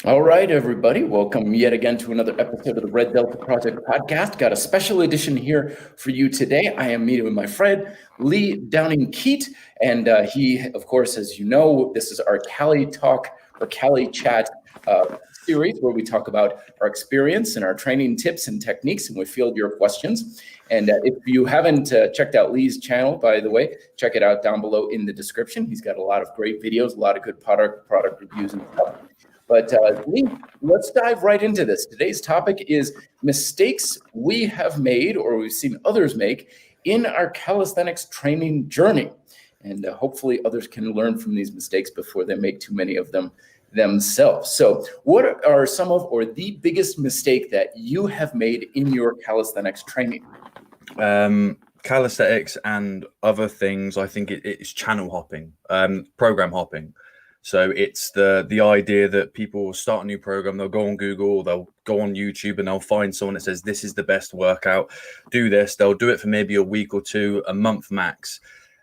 All right, everybody. Welcome yet again to another episode of the Red Delta Project podcast. Got a special edition here for you today. I am meeting with my friend Lee Downing-Keat, and he, of course, as you know, this is our Cali-Talk or Cali-Chat series where we talk about our experience and our training tips and techniques, and we field your questions. And if you haven't checked out Lee's channel, by the way, check it out down below in the description. He's got a lot of great videos, a lot of good product reviews and stuff. But Lee, let's dive right into this. Today's topic is mistakes we have made or we've seen others make in our calisthenics training journey. And hopefully others can learn from these mistakes before they make too many of them themselves. So what are some of or the biggest mistake that you have made in your calisthenics training? Calisthenics and other things, I think it's channel hopping, program hopping. So it's the idea that people will start a new program, they'll go on Google, they'll go on YouTube, and they'll find someone that says, this is the best workout, do this. They'll do it for maybe a week or two, a month max,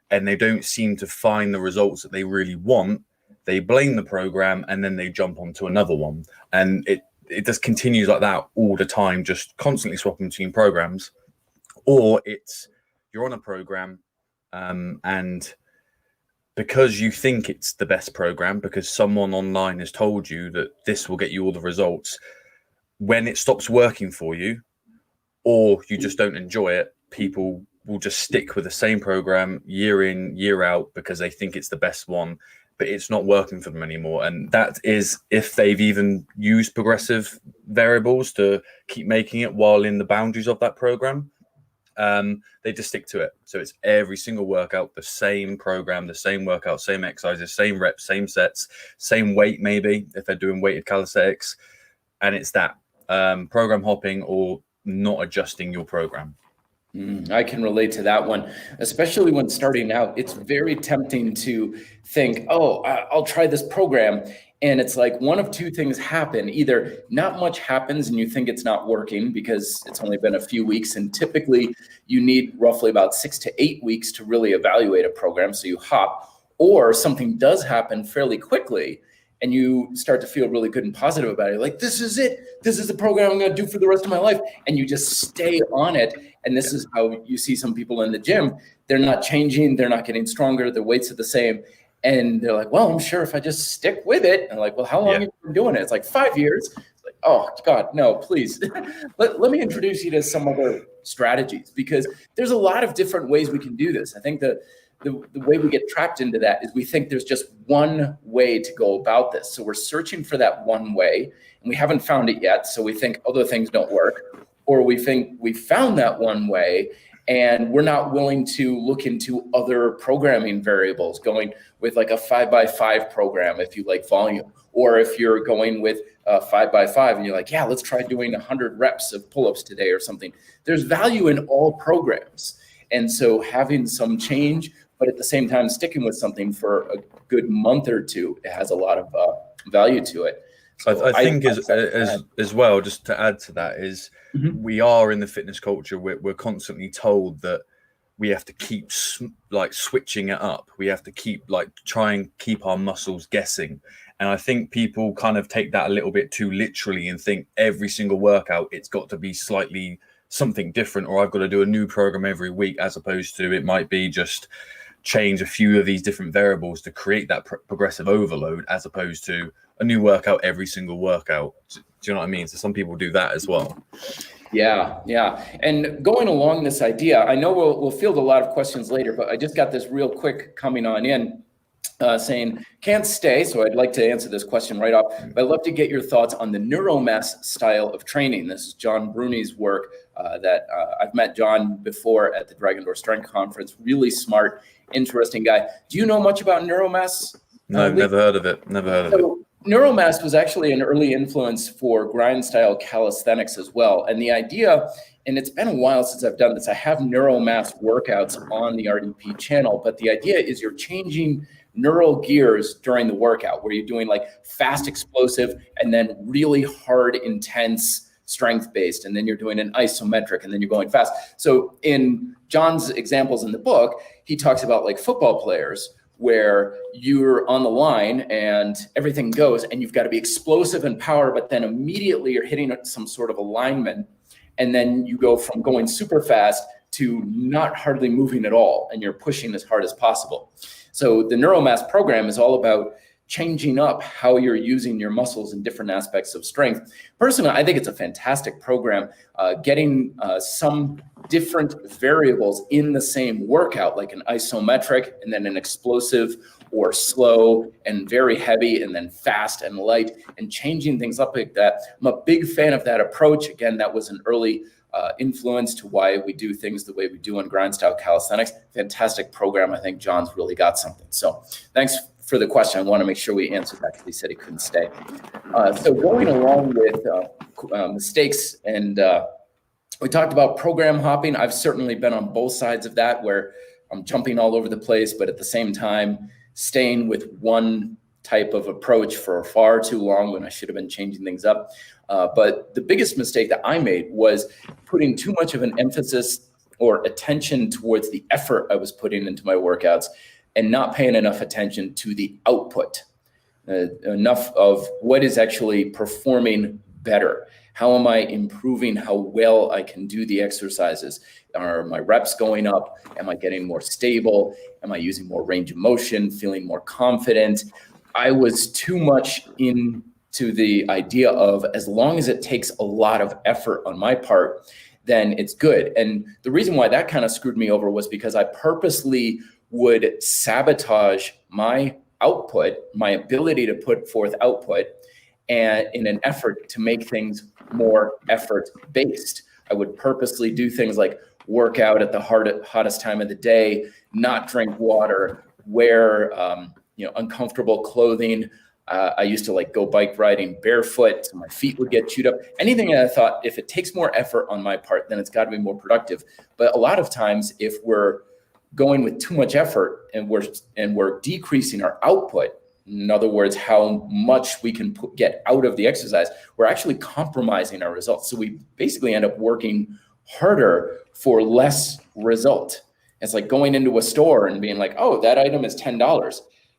and they don't seem to find the results that they really want. They blame the program, and then they jump onto another one. And it just continues like that all the time, just constantly swapping between programs. Or it's you're on a program and because you think it's the best program, because someone online has told you that this will get you all the results, when it stops working for you, or you just don't enjoy it, people will just stick with the same program year in, year out, because they think it's the best one, but it's not working for them anymore. And that is if they've even used progressive variables to keep making it while in the boundaries of that program. They just stick to it. So it's every single workout, the same program, the same workout, same exercises, same reps, same sets, same weight, maybe if they're doing weighted calisthenics. And it's that program hopping or not adjusting your program. I can relate to that one, especially when starting out. It's very tempting to think, oh, I'll try this program. And it's like one of two things happen. Either not much happens and you think it's not working because it's only been a few weeks. And typically you need roughly about 6 to 8 weeks to really evaluate a program. So you hop, or something does happen fairly quickly and you start to feel really good and positive about it. Like, this is it. This is the program I'm going to do for the rest of my life. And you just stay on it. And this is how you see some people in the gym. They're not changing. They're not getting stronger. Their weights are the same. And they're like, well, I'm sure if I just stick with it. And like, well, how long have you been doing it? It's like 5 years. It's like, oh, God, no, please. Let me introduce you to some other strategies, because there's a lot of different ways we can do this. I think the way we get trapped into that is we think there's just one way to go about this. So we're searching for that one way and we haven't found it yet. So we think other things don't work, or we think we found that one way and we're not willing to look into other programming variables, going with like a 5x5 program if you like volume, or if you're going with 5x5 and you're like, yeah, let's try doing 100 reps of pull-ups today or something. There's value in all programs. And so having some change, but at the same time sticking with something for a good month or two, it has a lot of value to it. So I think as well, just to add to that, is we are in the fitness culture. We're constantly told that we have to keep switching it up. We have to keep try and keep our muscles guessing. And I think people kind of take that a little bit too literally and think every single workout, it's got to be slightly something different, or I've got to do a new program every week, as opposed to it might be just change a few of these different variables to create that progressive overload, as opposed to a new workout every single workout. Do you know what I mean? So some people do that as well. Yeah. And going along this idea, I know we'll field a lot of questions later, but I just got this real quick coming on in saying, can't stay. So I'd like to answer this question right off. But I'd love to get your thoughts on the neuromass style of training. This is John Bruni's work that I've met John before at the Dragon Door Strength Conference. Really smart, interesting guy. Do you know much about neuromass? No, I've never heard of it. Neuromass was actually an early influence for grind style calisthenics as well. And the idea, and it's been a while since I've done this, I have neuromass workouts on the RDP channel, but the idea is you're changing neural gears during the workout, where you're doing like fast explosive and then really hard, intense strength based. And then you're doing an isometric and then you're going fast. So in John's examples in the book, he talks about like football players where you're on the line and everything goes and you've got to be explosive and power, but then immediately you're hitting some sort of alignment. And then you go from going super fast to not hardly moving at all, and you're pushing as hard as possible. So the Neuromass program is all about changing up how you're using your muscles in different aspects of strength. Personally, I think it's a fantastic program. Getting some different variables in the same workout, like an isometric and then an explosive or slow and very heavy and then fast and light, and changing things up like that. I'm a big fan of that approach. Again, that was an early influence to why we do things the way we do in grind style calisthenics. Fantastic program. I think John's really got something. So thanks for the question. I want to make sure we answered that because he said he couldn't stay. So going along with mistakes, and we talked about program hopping. I've certainly been on both sides of that, where I'm jumping all over the place, but at the same time, staying with one type of approach for far too long when I should have been changing things up. But the biggest mistake that I made was putting too much of an emphasis or attention towards the effort I was putting into my workouts and not paying enough attention to the output, enough of what is actually performing better. How am I improving how well I can do the exercises? Are my reps going up? Am I getting more stable? Am I using more range of motion, feeling more confident? I was too much into the idea of, as long as it takes a lot of effort on my part, then it's good. And the reason why that kind of screwed me over was because I purposely would sabotage my output, my ability to put forth output, and in an effort to make things more effort based. I would purposely do things like work out at the hottest time of the day, not drink water, wear uncomfortable clothing. I used to go bike riding barefoot, so my feet would get chewed up. Anything that I thought, if it takes more effort on my part, then it's got to be more productive. But a lot of times, if we're going with too much effort and we're decreasing our output, in other words, how much we can get out of the exercise, we're actually compromising our results. So we basically end up working harder for less result. It's like going into a store and being like, oh, that item is $10.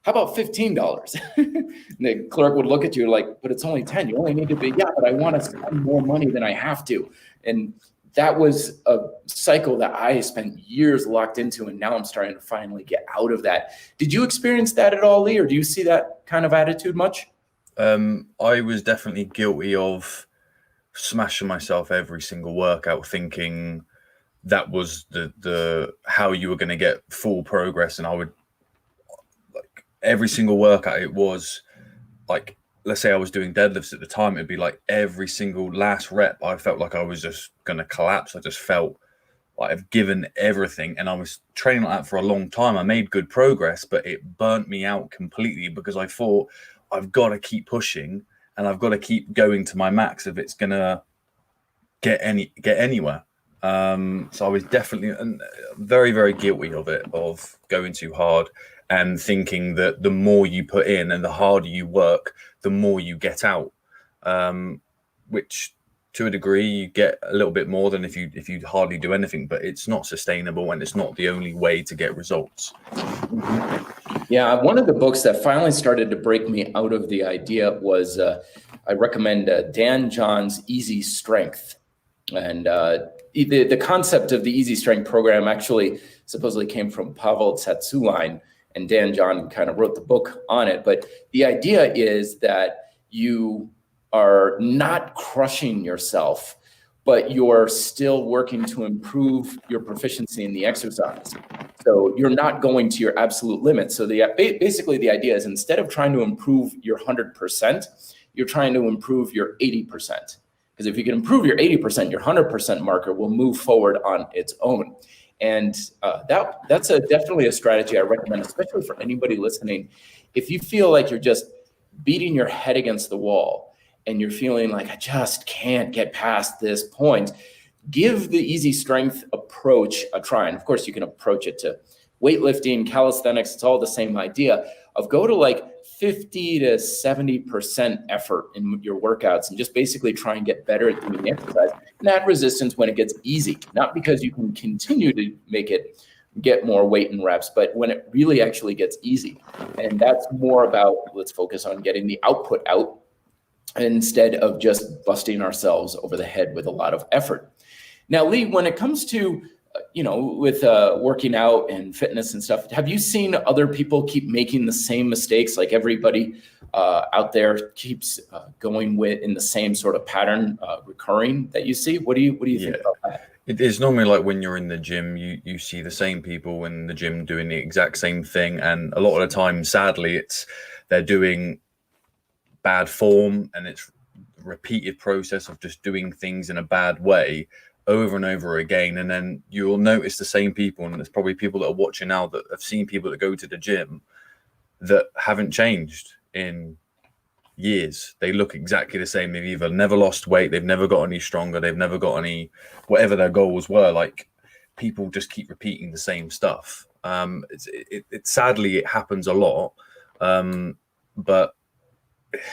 How about $15? The clerk would look at you like, but it's only 10. You only need to be, yeah, but I want to spend more money than I have to. And that was a cycle that I spent years locked into, and now I'm starting to finally get out of that. Did you experience that at all, Lee, or do you see that kind of attitude much? I was definitely guilty of smashing myself every single workout, thinking that was the how you were going to get full progress. And I would, every single workout, it was like, let's say I was doing deadlifts at the time, it'd be like every single last rep, I felt like I was just going to collapse. I just felt like I've given everything, and I was training like that for a long time. I made good progress, but it burnt me out completely because I thought I've got to keep pushing and I've got to keep going to my max if it's going to get anywhere. So I was definitely very, very guilty of it, of going too hard and thinking that the more you put in and the harder you work, the more you get out, which to a degree you get a little bit more than if you hardly do anything, but it's not sustainable and it's not the only way to get results. Yeah, one of the books that finally started to break me out of the idea was, I recommend Dan John's Easy Strength. And the concept of the Easy Strength program actually supposedly came from Pavel Tsatsouline, and Dan John kind of wrote the book on it. But the idea is that you are not crushing yourself, but you're still working to improve your proficiency in the exercise. So you're not going to your absolute limit. So basically the idea is, instead of trying to improve your 100%, you're trying to improve your 80%. Because if you can improve your 80%, your 100% marker will move forward on its own. And that's definitely a strategy I recommend, especially for anybody listening. If you feel like you're just beating your head against the wall and you're feeling like, I just can't get past this point, give the Easy Strength approach a try. And of course, you can approach it to weightlifting, calisthenics. It's all the same idea of go to 50 to 70% effort in your workouts and just basically try and get better at doing the exercise and add resistance when it gets easy, not because you can continue to make it get more weight and reps, but when it really actually gets easy. And that's more about, let's focus on getting the output out instead of just busting ourselves over the head with a lot of effort. Now, Lee, when it comes to, with working out and fitness and stuff, have you seen other people keep making the same mistakes? Like everybody out there keeps going with in the same sort of pattern recurring that you see? What do you think about that? It is normally like when you're in the gym, you see the same people in the gym doing the exact same thing. And a lot of the time, sadly, they're doing bad form, and it's a repeated process of just doing things in a bad way over and over again. And then you'll notice the same people, and there's probably people that are watching now that have seen people that go to the gym that haven't changed in years. They look exactly the same. They've either never lost weight, they've never got any stronger, they've never got any, whatever their goals were. Like, people just keep repeating the same stuff. Sadly, it happens a lot, but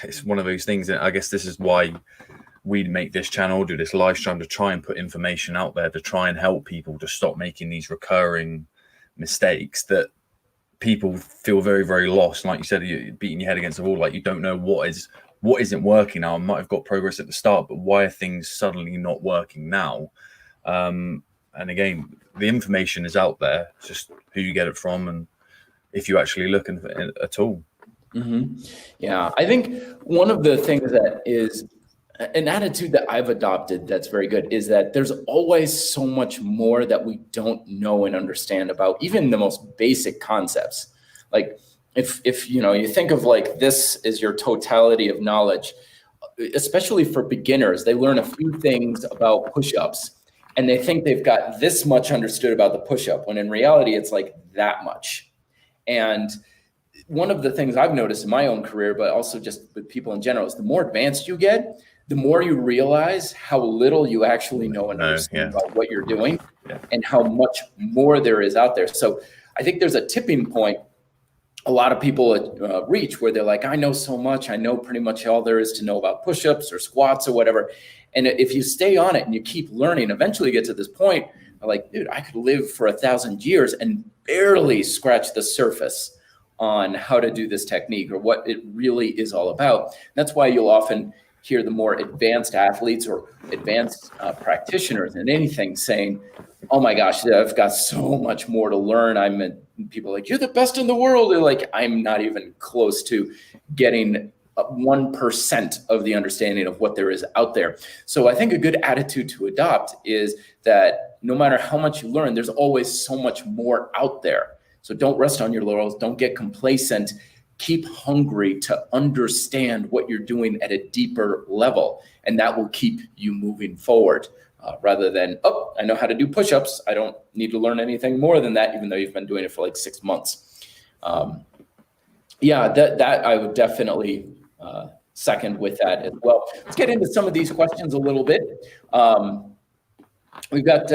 it's one of those things that I guess this is why we make this channel, do this live stream, to try and put information out there to try and help people to stop making these recurring mistakes that people feel very, very lost. Like you said, you're beating your head against the wall, like you don't know what isn't working now. I might have got progress at the start, but why are things suddenly not working now? And again, the information is out there. It's just who you get it from and if you actually look at all. Mm-hmm. Yeah, I think one of the things that is an attitude that I've adopted that's very good is that there's always so much more that we don't know and understand about even the most basic concepts. Like if you think of like this is your totality of knowledge, especially for beginners, they learn a few things about push-ups and they think they've got this much understood about the push-up, when in reality it's like that much. And one of the things I've noticed in my own career, but also just with people in general, is the more advanced you get, the more you realize how little you actually know and understand about what you're doing and how much more there is out there. So I think there's a tipping point a lot of people reach where they're like, I know so much. I know pretty much all there is to know about push-ups or squats or whatever. And if you stay on it and you keep learning, eventually you get to this point like, dude, I could live for 1,000 years and barely scratch the surface on how to do this technique or what it really is all about. And that's why you'll often hear the more advanced athletes or advanced practitioners in anything saying, oh my gosh, I've got so much more to learn. People are like, you're the best in the world. They're like, I'm not even close to getting 1% of the understanding of what there is out there. So I think a good attitude to adopt is that no matter how much you learn, there's always so much more out there. So don't rest on your laurels. Don't get complacent. Keep hungry to understand what you're doing at a deeper level, and that will keep you moving forward rather than, oh, I know how to do push-ups. I don't need to learn anything more than that, even though you've been doing it for like 6 months. That I would definitely second with that as well. Let's get into some of these questions a little bit. We've got,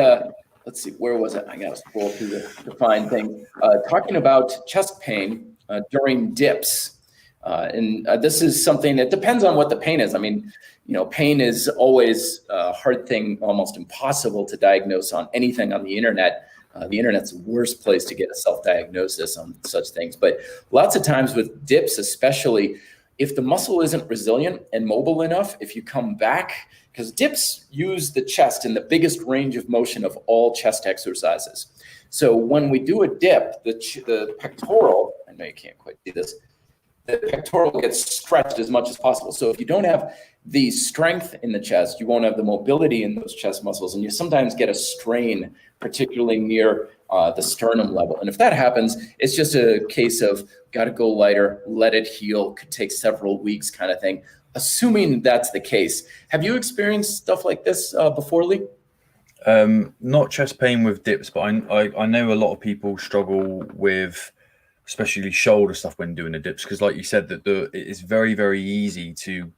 let's see, where was it? I got to scroll through to find things. Talking about chest pain during dips. This is something that depends on what the pain is. I mean, pain is always a hard thing, almost impossible to diagnose on anything on the internet. The internet's the worst place to get a self-diagnosis on such things. But lots of times with dips, especially if the muscle isn't resilient and mobile enough, if you come back, because dips use the chest in the biggest range of motion of all chest exercises. So when we do a dip, the pectoral, I know you can't quite see this, the pectoral gets stretched as much as possible. So if you don't have the strength in the chest, you won't have the mobility in those chest muscles, and you sometimes get a strain, particularly near the sternum level. And if that happens, it's just a case of got to go lighter, let it heal, could take several weeks kind of thing. Assuming that's the case. Have you experienced stuff like this before, Lee? Not chest pain with dips, but I know a lot of people struggle with especially shoulder stuff when doing the dips, because like you said, that it is very, very easy to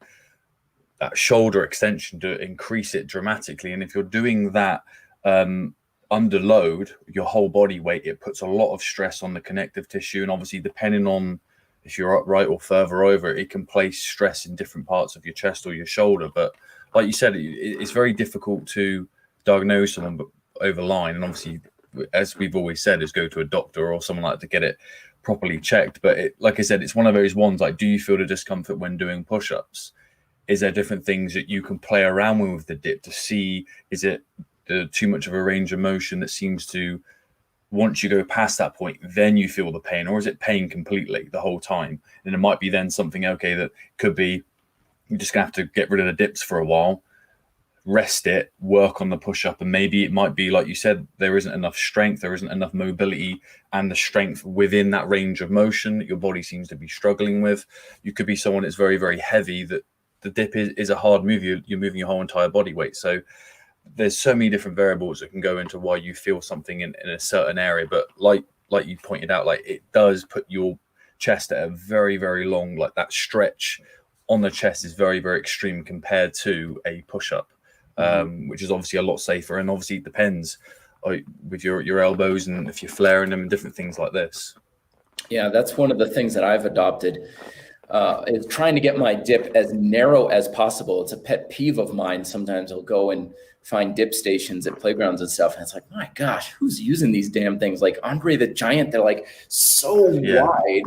that shoulder extension to increase it dramatically. And if you're doing that under load, your whole body weight, it puts a lot of stress on the connective tissue. And obviously, depending on if you're upright or further over, it can place stress in different parts of your chest or your shoulder. But like you said, it's very difficult to diagnose someone over line. And obviously, as we've always said, is go to a doctor or someone like that to get it properly checked. But like I said, it's one of those ones like, do you feel the discomfort when doing push-ups? Is there different things that you can play around with the dip to see, is it too much of a range of motion that seems to, once you go past that point, then you feel the pain, or is it pain completely the whole time? And it might be then something, okay, that could be, you're just gonna have to get rid of the dips for a while, rest it, work on the push-up, and maybe it might be, like you said, there isn't enough strength, there isn't enough mobility and the strength within that range of motion that your body seems to be struggling with. You could be someone that's very, very heavy, that the dip is a hard move. You're moving your whole entire body weight. So there's so many different variables that can go into why you feel something in a certain area. But like you pointed out, like, it does put your chest at a very, very long, like that stretch on the chest is very, very extreme compared to a push-up, which is obviously a lot safer. And obviously it depends with your elbows and if you're flaring them and different things like this. Yeah, that's one of the things that I've adopted, is trying to get my dip as narrow as possible. It's a pet peeve of mine. Sometimes I'll go and find dip stations at playgrounds and stuff, and it's like, my gosh, who's using these damn things? Like Andre the Giant, they're like so wide.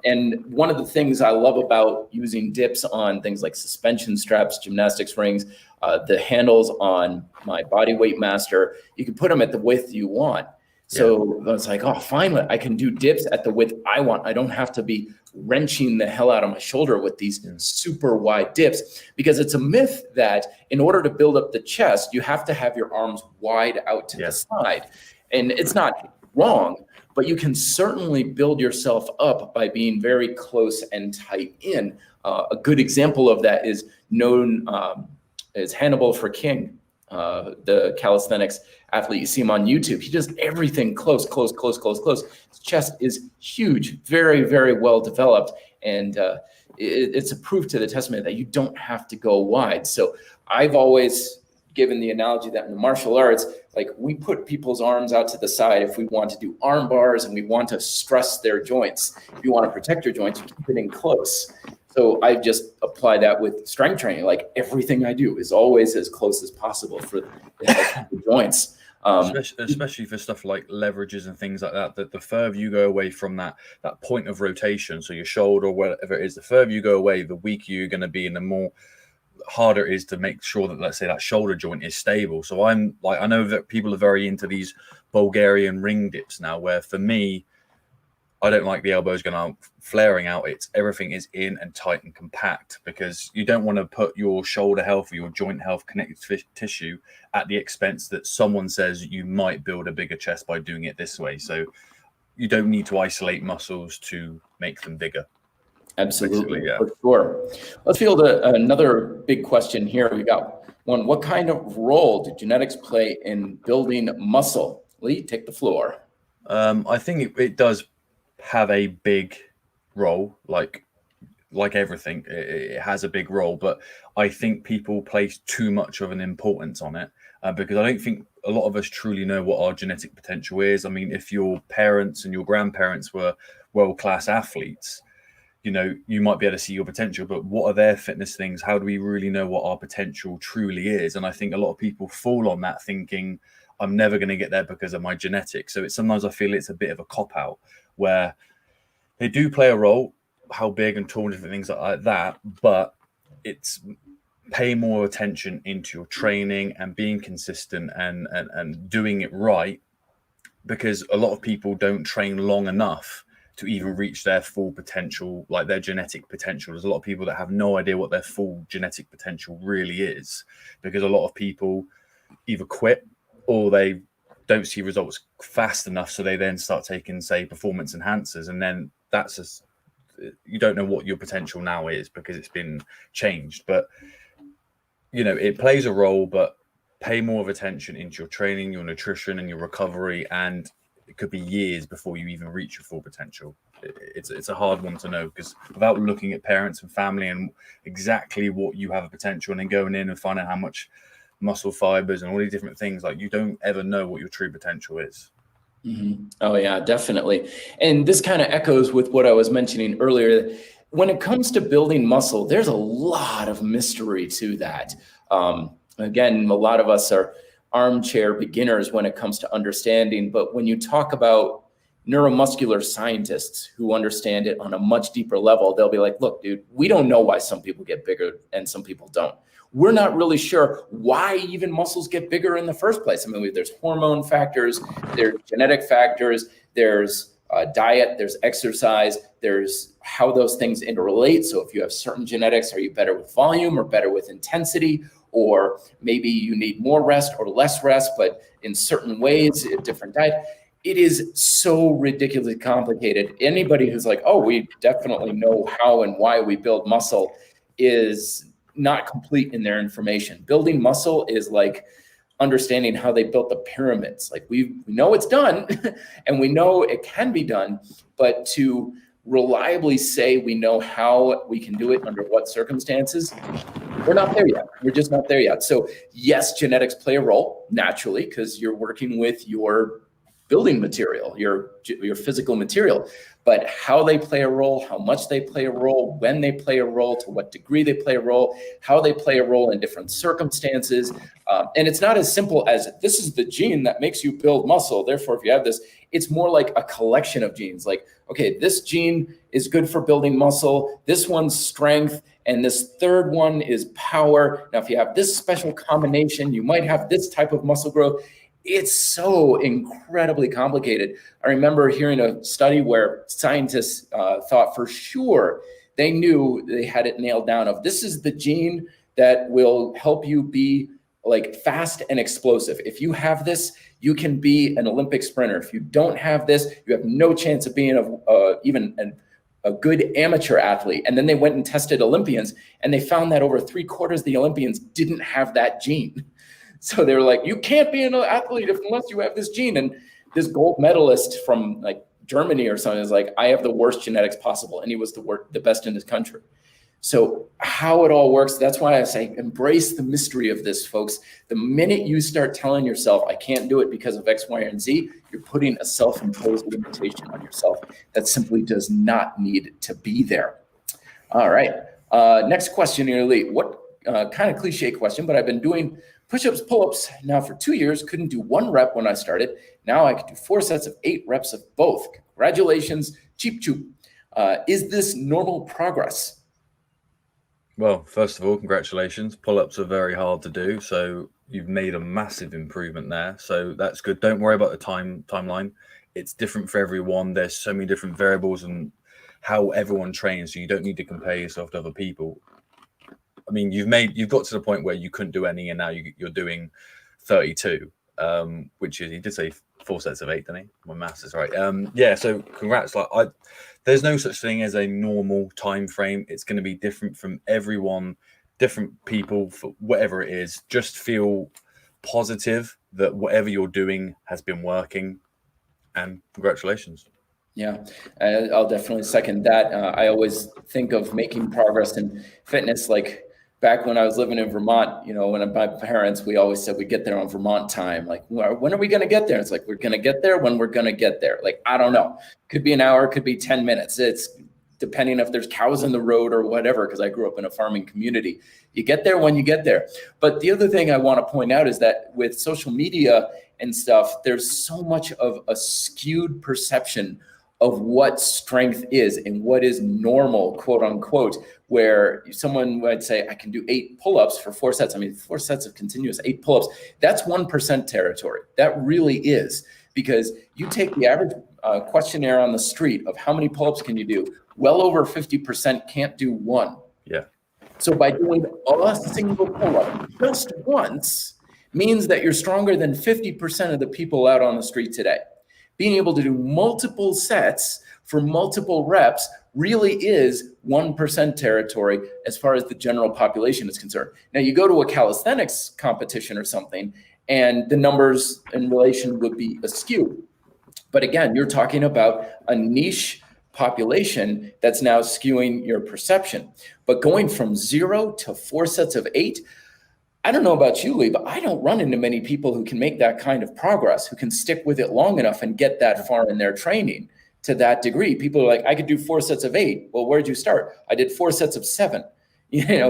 And one of the things I love about using dips on things like suspension straps, gymnastics rings, the handles on my body weight master, you can put them at the width you want. So it's like, oh, finally, I can do dips at the width I want. I don't have to be wrenching the hell out of my shoulder with these super wide dips, because it's a myth that in order to build up the chest, you have to have your arms wide out to the side. And it's not wrong, but you can certainly build yourself up by being very close and tight in. A good example of that is known as Hannibal for King, the calisthenics athlete. You see him on YouTube. He does everything close, close, close, close, close. His chest is huge, very, very well developed. And it's a proof to the testament that you don't have to go wide. So I've always given the analogy that in the martial arts, like, we put people's arms out to the side if we want to do arm bars and we want to stress their joints. If you want to protect your joints, you keep it in close. So I just apply that with strength training. Like, everything I do is always as close as possible for the joints. Especially for stuff like leverages and things like that, that the further you go away from that point of rotation, so your shoulder, whatever it is, the further you go away, the weaker you're going to be, and the more harder it is to make sure that, let's say, that shoulder joint is stable. So I'm like, I know that people are very into these Bulgarian ring dips now, where for me, I don't like the elbows going out, flaring out. It's everything is in and tight and compact, because you don't want to put your shoulder health or your joint health, connective tissue, at the expense that someone says you might build a bigger chest by doing it this way. So you don't need to isolate muscles to make them bigger. Absolutely, for sure. Let's field another big question here. We got one. What kind of role do genetics play in building muscle? Lee, take the floor. I think it does have a big role, like everything. It has a big role, but I think people place too much of an importance on it, because I don't think a lot of us truly know what our genetic potential is. I mean, if your parents and your grandparents were world-class athletes, you know, you might be able to see your potential, but what are their fitness things? How do we really know what our potential truly is? And I think a lot of people fall on that, thinking, I'm never going to get there because of my genetics. So sometimes I feel it's a bit of a cop-out, where they do play a role, how big and tall and different things like that, but it's pay more attention into your training and being consistent and doing it right, because a lot of people don't train long enough to even reach their full potential, like their genetic potential. There's a lot of people that have no idea what their full genetic potential really is, because a lot of people either quit or they don't see results fast enough, so they then start taking, say, performance enhancers, and then that's just, you don't know what your potential now is because it's been changed. But you know, it plays a role, but pay more of attention into your training, your nutrition, and your recovery, and it could be years before you even reach your full potential. It's a hard one to know, because without looking at parents and family and exactly what you have a potential, and then going in and finding out how much muscle fibers and all these different things, like, you don't ever know what your true potential is. Mm-hmm. Oh yeah, definitely. And this kind of echoes with what I was mentioning earlier. When it comes to building muscle, there's a lot of mystery to that. Again, a lot of us are armchair beginners when it comes to understanding. But when you talk about neuromuscular scientists who understand it on a much deeper level, they'll be like, look, dude, we don't know why some people get bigger and some people don't. We're not really sure why even muscles get bigger in the first place. I mean, there's hormone factors, there's genetic factors, there's diet, there's exercise, there's how those things interrelate. So if you have certain genetics, are you better with volume or better with intensity? Or maybe you need more rest or less rest, but in certain ways, a different diet. It is so ridiculously complicated. Anybody who's like, oh, we definitely know how and why we build muscle is not complete in their information. Building muscle is like understanding how they built the pyramids. Like we know it's done and we know it can be done, but to reliably say we know how we can do it under what circumstances, we're not there yet. We're just not there yet. So yes, genetics play a role naturally because you're working with your building material, your physical material, but how they play a role, how much they play a role, when they play a role, to what degree they play a role, how they play a role in different circumstances. And it's not as simple as this is the gene that makes you build muscle. Therefore, if you have this, it's more like a collection of genes. Like, okay, this gene is good for building muscle. This one's strength. And this third one is power. Now, if you have this special combination, you might have this type of muscle growth. It's so incredibly complicated. I remember hearing a study where scientists thought for sure they knew they had it nailed down of this is the gene that will help you be like fast and explosive. If you have this, you can be an Olympic sprinter. If you don't have this, you have no chance of being even a good amateur athlete. And then they went and tested Olympians and they found that over 3/4 of the Olympians didn't have that gene. So they were like, you can't be an athlete unless you have this gene. And this gold medalist from like Germany or something is like, I have the worst genetics possible. And he was the best in his country. So how it all works, that's why I say embrace the mystery of this, folks. The minute you start telling yourself, I can't do it because of X, Y, and Z, you're putting a self-imposed limitation on yourself that simply does not need to be there. All right. Next question here, Lee. What kind of cliche question, but I've been doing push-ups, pull-ups now for 2 years. Couldn't do 1 rep when I started. Now I can do 4 sets of 8 reps of both. Congratulations, Cheep Choop. Is this normal progress? Well, first of all, congratulations. Pull-ups are very hard to do, so you've made a massive improvement there. So that's good. Don't worry about the timeline. It's different for everyone. There's so many different variables and how everyone trains, so you don't need to compare yourself to other people. I mean, you've got to the point where you couldn't do any, and now you're doing 32, which is, he did say 4 sets of 8, didn't he? My maths is right. Yeah, so congrats. Like, there's no such thing as a normal time frame. It's going to be different from everyone, different people, for whatever it is. Just feel positive that whatever you're doing has been working, and congratulations. Yeah, I'll definitely second that. I always think of making progress in fitness like back when I was living in Vermont, you know, when my parents, we always said we get there on Vermont time. Like, when are we going to get there? It's like, we're going to get there when we're going to get there. Like, I don't know. Could be an hour, could be 10 minutes. It's depending if there's cows in the road or whatever, because I grew up in a farming community. You get there when you get there. But the other thing I want to point out is that with social media and stuff, there's so much of a skewed perception of what strength is and what is normal, quote unquote, where someone might say, I can do 8 pull-ups for 4 sets. I mean, 4 sets of continuous 8 pull-ups, that's 1% territory. That really is, because you take the average questionnaire on the street of how many pull-ups can you do, well over 50% can't do 1. Yeah. So by doing a single pull-up just once means that you're stronger than 50% of the people out on the street today. Being able to do multiple sets for multiple reps really is 1% territory as far as the general population is concerned. Now, you go to a calisthenics competition or something, and the numbers in relation would be askew. But again, you're talking about a niche population that's now skewing your perception. But going from 0 to 4 sets of 8, I don't know about you, Lee, but I don't run into many people who can make that kind of progress, who can stick with it long enough and get that far in their training to that degree. People are like, I could do 4 sets of 8. Well, where'd you start? I did 4 sets of 7,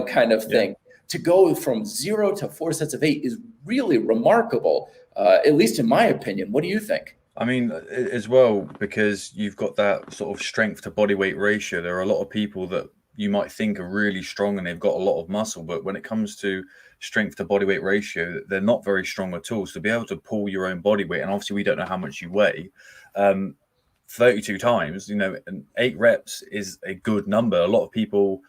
kind of thing. To go from 0 to 4 sets of 8 is really remarkable, at least in my opinion. What do you think? I mean, as well, because you've got that sort of strength to body weight ratio. There are a lot of people that you might think are really strong and they've got a lot of muscle, but when it comes to strength to body weight ratio, they're not very strong at all. So to be able to pull your own body weight, and obviously we don't know how much you weigh, 32 times, and 8 reps is a good number. A lot of people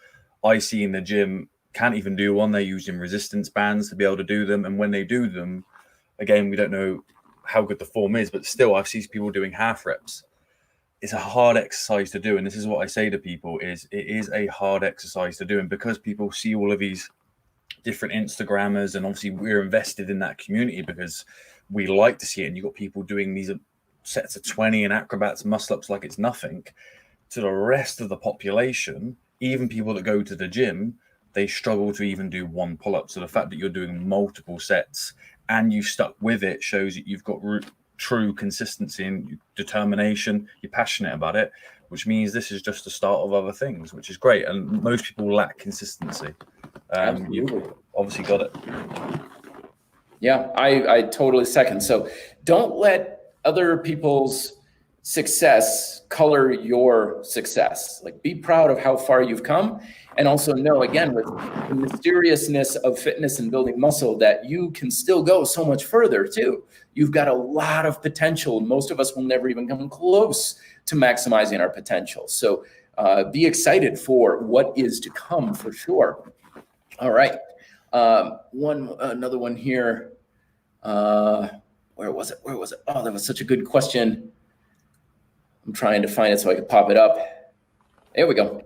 I see in the gym can't even do one. They're using resistance bands to be able to do them. And when they do them, again, we don't know how good the form is, but still I've seen people doing half reps. It's a hard exercise to do. And this is what I say to people is it is a hard exercise to do. And because people see all of these different Instagrammers, and obviously we're invested in that community because we like to see it. And you've got people doing these sets of 20 and acrobats muscle ups like it's nothing. To the rest of the population, even people that go to the gym, they struggle to even do one pull-up. So the fact that you're doing multiple sets and you stuck with it shows that you've got true consistency and determination. You're passionate about it, which means this is just the start of other things, which is great. And most people lack consistency. You've obviously got it. Yeah, I totally second. So don't let other people's success color your success. Like, be proud of how far you've come, and also know, again, with the mysteriousness of fitness and building muscle, that you can still go so much further too. You've got a lot of potential. Most of us will never even come close to maximizing our potential. So be excited for what is to come, for sure. All right, another one here. Where was it? Oh, that was such a good question. I'm trying to find it so I can pop it up. There we go.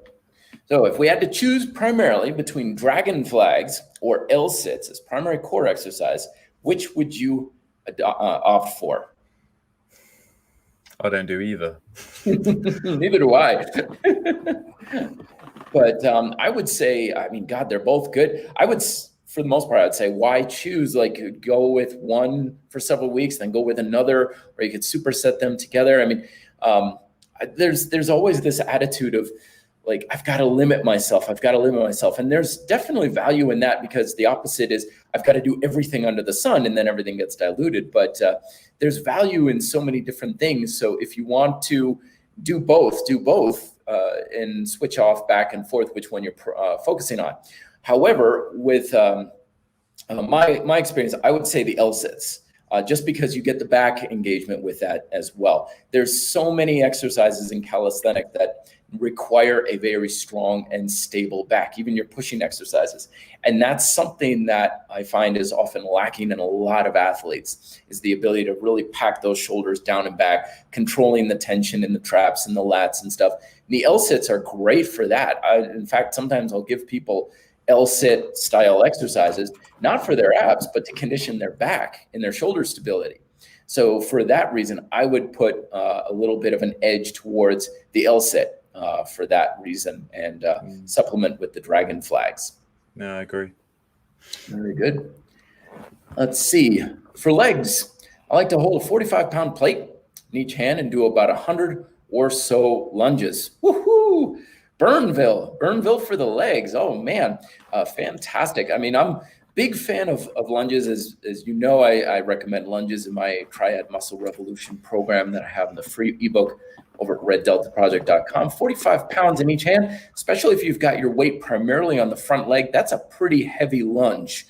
So if we had to choose primarily between dragon flags or L-sits as primary core exercise, which would you opt for? I don't do either. Neither do I. But I would say, I mean, God, they're both good. For the most part, I'd say, why choose? Like, go with one for several weeks, then go with another, or you could superset them together. I mean, there's always this attitude of, like, I've got to limit myself. And there's definitely value in that, because the opposite is I've got to do everything under the sun, and then everything gets diluted. But there's value in so many different things. So if you want to do both, and switch off back and forth which one you're focusing on. However, with my experience, I would say the L-sits. Just because you get the back engagement with that as well. There's so many exercises in calisthenics that require a very strong and stable back, even your pushing exercises. And that's something that I find is often lacking in a lot of athletes, is the ability to really pack those shoulders down and back, controlling the tension in the traps and the lats and stuff. And the L-sits are great for that. In fact, sometimes I'll give people L-sit style exercises, not for their abs, but to condition their back and their shoulder stability. So for that reason, I would put a little bit of an edge towards the L-sit for that reason, and supplement with the dragon flags. Yeah, I agree. Very good. Let's see. For legs, I like to hold a 45-pound plate in each hand and do about 100 or so lunges. Woohoo! Burnville for the legs. Oh man, fantastic. I mean, I'm a big fan of lunges. As you know, I recommend lunges in my Triad Muscle Revolution program that I have in the free ebook over at reddeltaproject.com. 45 pounds in each hand, especially if you've got your weight primarily on the front leg. That's a pretty heavy lunge.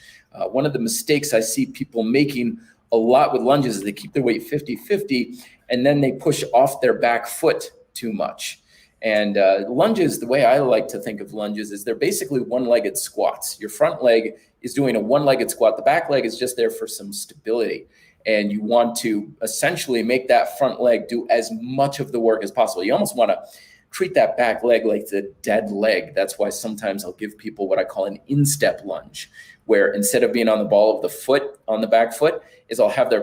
One of the mistakes I see people making a lot with lunges is they keep their weight 50-50, and then they push off their back foot too much. And lunges, the way I like to think of lunges is they're basically one-legged squats. Your front leg is doing a one-legged squat. The back leg is just there for some stability. And you want to essentially make that front leg do as much of the work as possible. You almost want to treat that back leg like the dead leg. That's why sometimes I'll give people what I call an instep lunge, where instead of being on the ball of the foot, on the back foot, is I'll have the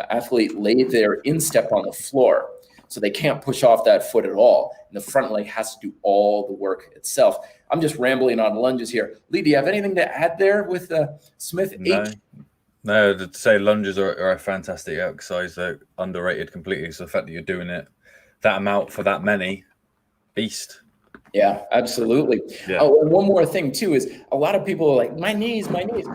athlete lay their instep on the floor. So they can't push off that foot at all. And the front leg has to do all the work itself. I'm just rambling on lunges here. Lee, do you have anything to add there with Smith H? No, to say lunges are a fantastic exercise. They're underrated completely. So the fact that you're doing it that amount for that many, beast. Yeah, absolutely. Yeah. Oh, and one more thing too is a lot of people are like, my knees, my knees.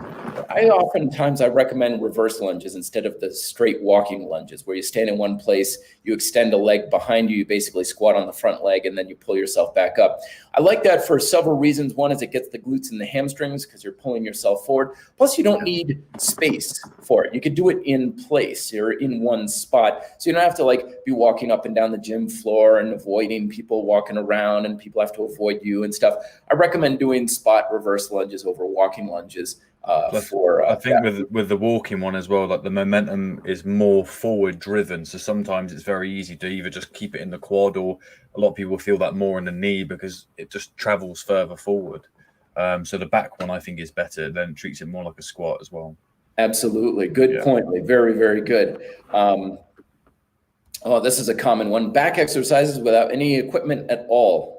I recommend reverse lunges instead of the straight walking lunges where you stand in one place, you extend a leg behind you, you basically squat on the front leg, and then you pull yourself back up. I like that for several reasons. One is it gets the glutes and the hamstrings because you're pulling yourself forward. Plus, you don't need space for it. You could do it in place. You're in one spot. So you don't have to like be walking up and down the gym floor and avoiding people walking around and people have to avoid you and stuff. I recommend doing spot reverse lunges over walking lunges. I think with the walking one as well, like the momentum is more forward driven. So sometimes it's very easy to either just keep it in the quad, or a lot of people feel that more in the knee because it just travels further forward. So the back one I think is better. Then it treats it more like a squat as well. Absolutely. Good point, Lee. Very, very good. This is a common one. Back exercises without any equipment at all.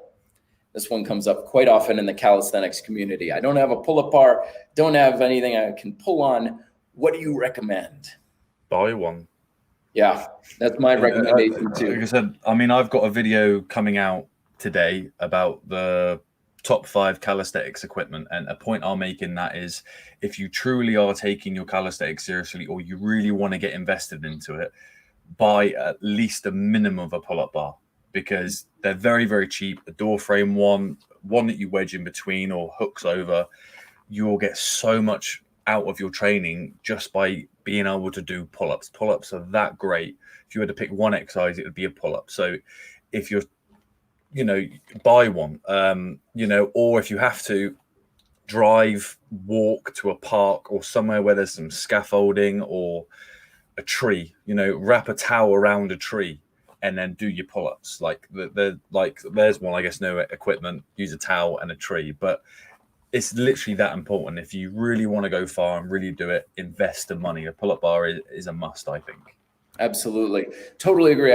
This one comes up quite often in the calisthenics community. I don't have a pull-up bar, don't have anything I can pull on. What do you recommend? Buy one. Yeah, that's my recommendation too. Like I said, I mean, I've got a video coming out today about the top 5 calisthenics equipment, and a point I'll make in that is if you truly are taking your calisthenics seriously, or you really want to get invested into it, buy at least a minimum of a pull-up bar, because they're very, very cheap. A door frame one that you wedge in between or hooks over, you'll get so much out of your training just by being able to do pull-ups. Pull-ups are that great. If you were to pick one exercise, it would be a pull-up. So if you're, buy one, or if you have to drive, walk to a park or somewhere where there's some scaffolding or a tree, wrap a towel around a tree and then do your pull-ups. Like there's one, I guess, no equipment, use a towel and a tree, but it's literally that important. If you really want to go far and really do it, invest the money. A pull-up bar is a must, I think. Absolutely. Totally agree.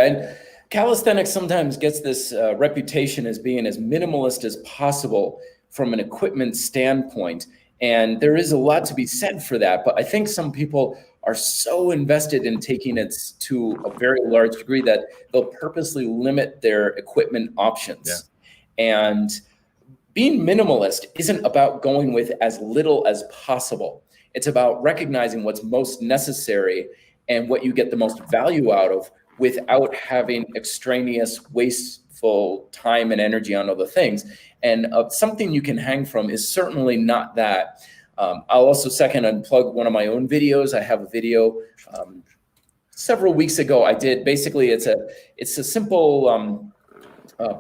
Calisthenics sometimes gets this reputation as being as minimalist as possible from an equipment standpoint. And there is a lot to be said for that. But I think some people are so invested in taking it to a very large degree that they'll purposely limit their equipment options. Yeah. And being minimalist isn't about going with as little as possible. It's about recognizing what's most necessary and what you get the most value out of without having extraneous, wasteful time and energy on other things. And something you can hang from is certainly not that. I'll also second and plug one of my own videos. I have a video several weeks ago I did. Basically, it's a simple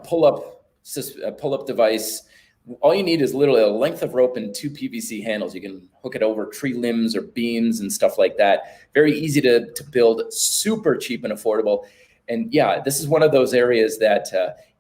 pull-up device. All you need is literally a length of rope and 2 PVC handles. You can hook it over tree limbs or beams and stuff like that. Very easy to build, super cheap and affordable. And yeah, this is one of those areas that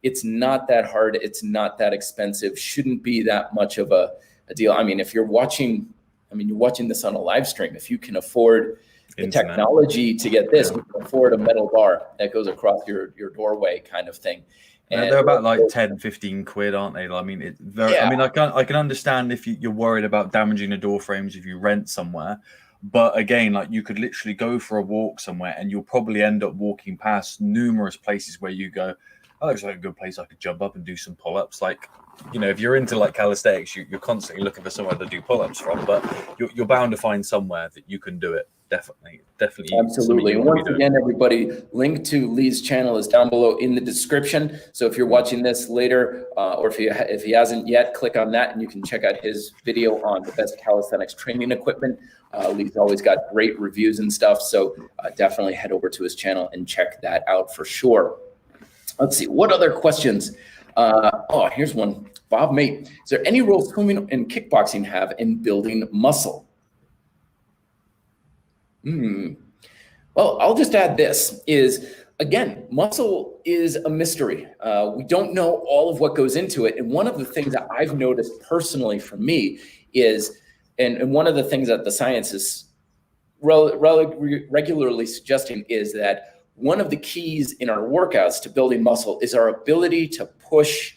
it's not that hard. It's not that expensive. Shouldn't be that much of a deal. I mean, if you're watching this on a live stream, if you can afford the technology to get this, you can afford a metal bar that goes across your doorway kind of thing. And they're about like 10, 15 quid, aren't they? I mean, I can understand if you're worried about damaging the door frames if you rent somewhere. But again, like you could literally go for a walk somewhere and you'll probably end up walking past numerous places where you go, oh, looks like a good place I could jump up and do some pull-ups. Like, if you're into like calisthenics, you're constantly looking for somewhere to do pull-ups from, but you're bound to find somewhere that you can do it. Definitely. Absolutely. And once again, everybody, link to Lee's channel is down below in the description. So if you're watching this later, or if he hasn't yet, click on that and you can check out his video on the best calisthenics training equipment. Lee's always got great reviews and stuff. So definitely head over to his channel and check that out for sure. Let's see, what other questions? Here's one. Bob Mate, is there any role swimming and kickboxing have in building muscle? Well, I'll just add this is, again, muscle is a mystery. We don't know all of what goes into it. And one of the things that I've noticed personally for me is, and one of the things that the science is regularly suggesting is that one of the keys in our workouts to building muscle is our ability to push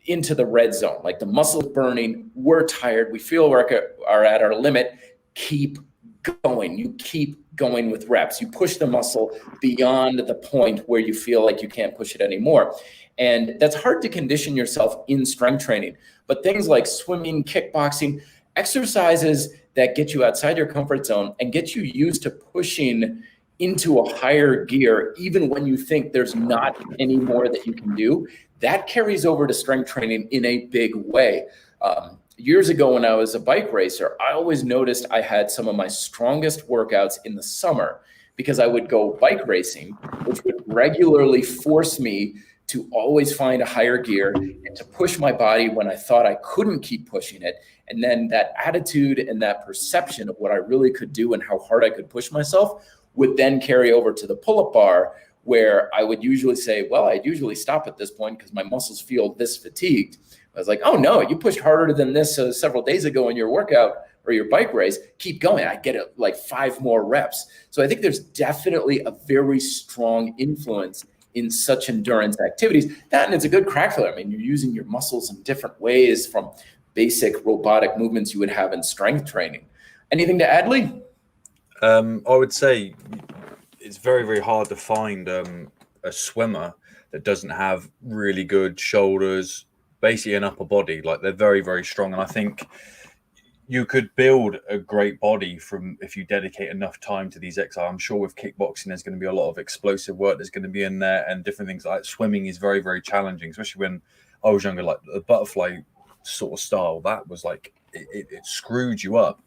into the red zone. Like the muscle's burning, we're tired, we feel we are at our limit, keep going. You keep going with reps. You push the muscle beyond the point where you feel like you can't push it anymore. And that's hard to condition yourself in strength training. But things like swimming, kickboxing, exercises that get you outside your comfort zone and get you used to pushing into a higher gear, even when you think there's not any more that you can do, that carries over to strength training in a big way. Years ago when I was a bike racer, I always noticed I had some of my strongest workouts in the summer because I would go bike racing, which would regularly force me to always find a higher gear and to push my body when I thought I couldn't keep pushing it. And then that attitude and that perception of what I really could do and how hard I could push myself would then carry over to the pull-up bar, where I would usually say, well, I'd usually stop at this point because my muscles feel this fatigued. I was like, oh no, you pushed harder than this several days ago in your workout or your bike race. Keep going. I get it like 5 more reps. So I think there's definitely a very strong influence in such endurance activities. That, and it's a good crack filler. I mean, you're using your muscles in different ways from basic robotic movements you would have in strength training. Anything to add, Lee? I would say it's very, very hard to find a swimmer that doesn't have really good shoulders, basically an upper body. Like, they're very, very strong. And I think you could build a great body from if you dedicate enough time to these exercises. I'm sure with kickboxing, there's going to be a lot of explosive work that's going to be in there, and different things like swimming is very, very challenging, especially when I was younger. Like the butterfly sort of style, that was like, it screwed you up.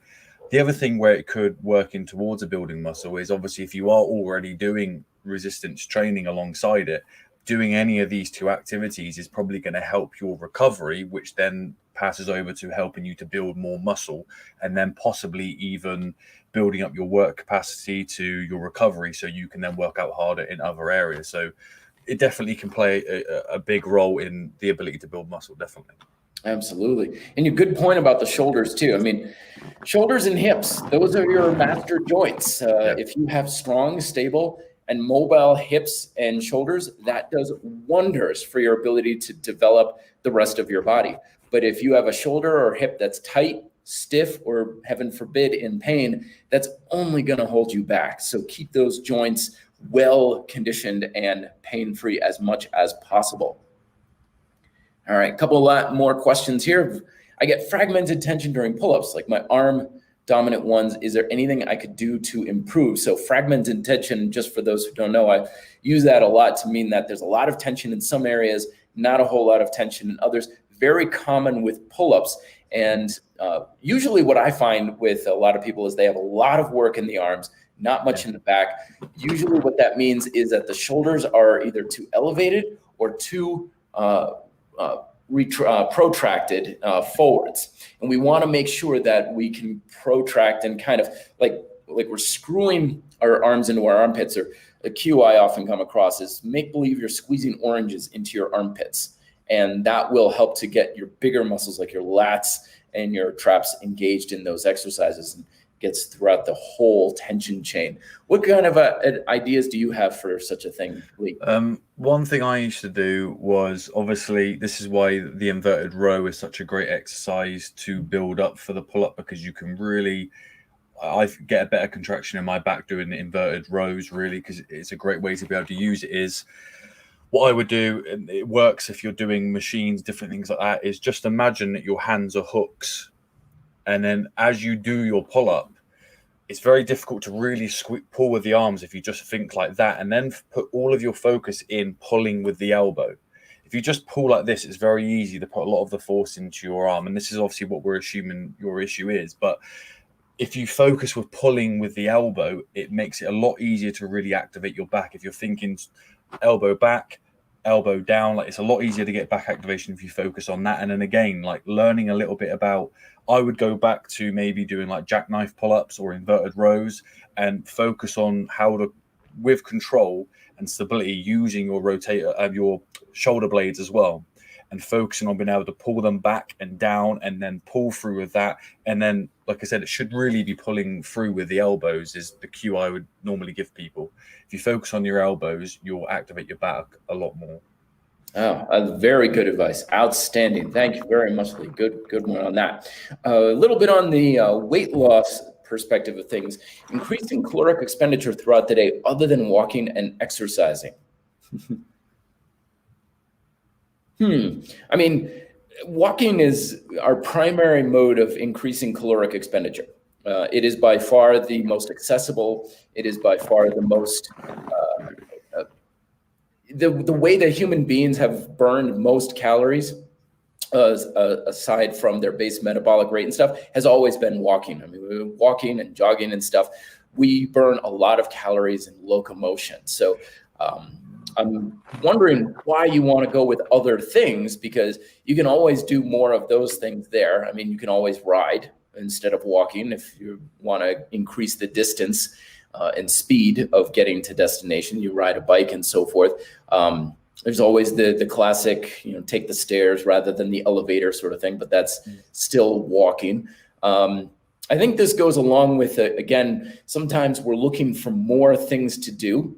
The other thing where it could work in towards a building muscle is obviously if you are already doing resistance training alongside it, doing any of these 2 activities is probably going to help your recovery, which then passes over to helping you to build more muscle, and then possibly even building up your work capacity to your recovery so you can then work out harder in other areas. So it definitely can play a big role in the ability to build muscle, definitely. Absolutely. And your good point about the shoulders too. I mean, shoulders and hips, those are your master joints. If you have strong, stable, and mobile hips and shoulders, that does wonders for your ability to develop the rest of your body. But if you have a shoulder or hip that's tight, stiff, or heaven forbid in pain, that's only going to hold you back. So keep those joints well conditioned and pain-free as much as possible. All right, a couple lot more questions here. I get fragmented tension during pull-ups, like my arm dominant ones. Is there anything I could do to improve? So fragmented tension, just for those who don't know, I use that a lot to mean that there's a lot of tension in some areas, not a whole lot of tension in others. Very common with pull-ups. And usually what I find with a lot of people is they have a lot of work in the arms, not much in the back. Usually what that means is that the shoulders are either too elevated or too protracted forwards. And we want to make sure that we can protract and kind of like we're screwing our arms into our armpits. Or a cue I often come across is make believe you're squeezing oranges into your armpits. And that will help to get your bigger muscles like your lats and your traps engaged in those exercises, and gets throughout the whole tension chain. What kind of ideas do you have for such a thing, Lee? One thing I used to do was, obviously, this is why the inverted row is such a great exercise to build up for the pull-up, because you can really, I get a better contraction in my back doing the inverted rows, really, because it's a great way to be able to use it. Is what I would do, and it works if you're doing machines, different things like that, is just imagine that your hands are hooks. And then as you do your pull-up, it's very difficult to really pull with the arms if you just think like that, and then put all of your focus in pulling with the elbow. If you just pull like this, it's very easy to put a lot of the force into your arm. And this is obviously what we're assuming your issue is. But if you focus with pulling with the elbow, it makes it a lot easier to really activate your back. If you're thinking elbow back, elbow down, like, it's a lot easier to get back activation if you focus on that. And then again, like learning a little bit about, I would go back to maybe doing like jackknife pull-ups or inverted rows and focus on how to, with control and stability, using your rotator, your shoulder blades as well, and focusing on being able to pull them back and down and then pull through with that. And then, like I said, it should really be pulling through with the elbows is the cue I would normally give people. If you focus on your elbows, you'll activate your back a lot more. Oh, very good advice. Outstanding. Thank you very much, Lee. Good one on that. A little bit on the weight loss perspective of things, increasing caloric expenditure throughout the day other than walking and exercising. I mean, walking is our primary mode of increasing caloric expenditure. It is by far the most accessible. It is by far the most, the way that human beings have burned most calories, aside from their base metabolic rate and stuff, has always been walking. I mean, walking and jogging and stuff, we burn a lot of calories in locomotion. So I'm wondering why you want to go with other things, because you can always do more of those things there. I mean, you can always ride instead of walking if you want to increase the distance and speed of getting to destination. You ride a bike and so forth. There's always the classic, take the stairs rather than the elevator sort of thing, but that's still walking. I think this goes along with, again, sometimes we're looking for more things to do,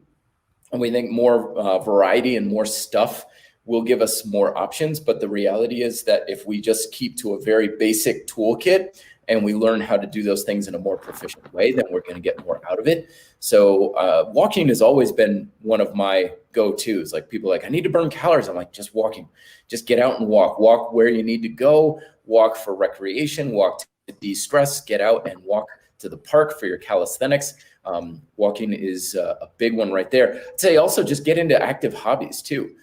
and we think more variety and more stuff will give us more options. But the reality is that if we just keep to a very basic toolkit and we learn how to do those things in a more proficient way, then we're going to get more out of it. So walking has always been one of my go-tos. Like, people are like, I need to burn calories. I'm like, just walking. Just get out and walk where you need to go, walk for recreation, walk to de-stress, get out and walk to the park for your calisthenics. Walking is a big one right there. I'd say also just get into active hobbies too.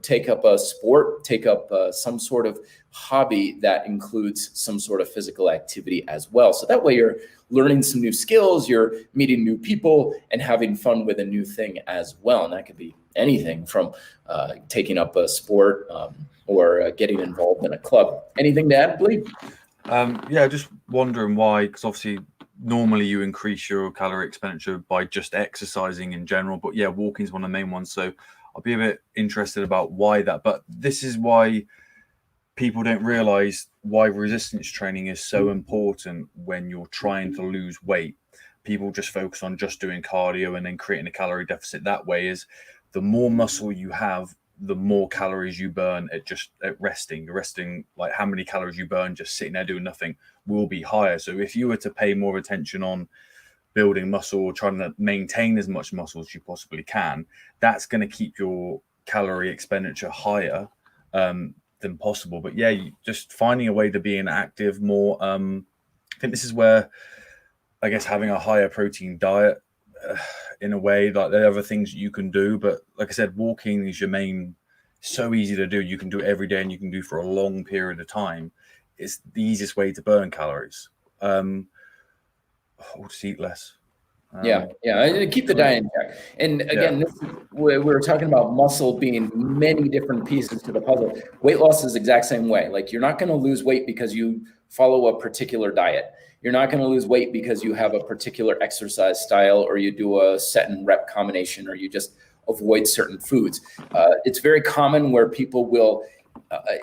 Take up a sport, take up some sort of hobby that includes some sort of physical activity as well. So that way you're learning some new skills, you're meeting new people and having fun with a new thing as well. And that could be anything from taking up a sport or getting involved in a club. Anything to add, Lee? Yeah, just wondering why, because obviously normally you increase your calorie expenditure by just exercising in general, but yeah, walking is one of the main ones. So I'll be a bit interested about why that, but this is why people don't realize why resistance training is so important when you're trying to lose weight. People just focus on just doing cardio and then creating a calorie deficit that way. Is the more muscle you have, the more calories you burn at resting. You're resting, like how many calories you burn just sitting there doing nothing will be higher. So if you were to pay more attention on building muscle or trying to maintain as much muscle as you possibly can, that's going to keep your calorie expenditure higher than possible. But yeah, just finding a way to be inactive more. I think this is where I guess having a higher protein diet in a way, like there are other things you can do, but like I said, walking is your main. So easy to do. You can do it every day and you can do for a long period of time. It's the easiest way to burn calories. Just eat less. Yeah, keep the diet in check. And again, we were talking about muscle being many different pieces to the puzzle. Weight loss is the exact same way. Like, you're not going to lose weight because you follow a particular diet. You're not going to lose weight because you have a particular exercise style, or you do a set and rep combination, or you just avoid certain foods. It's very common where people will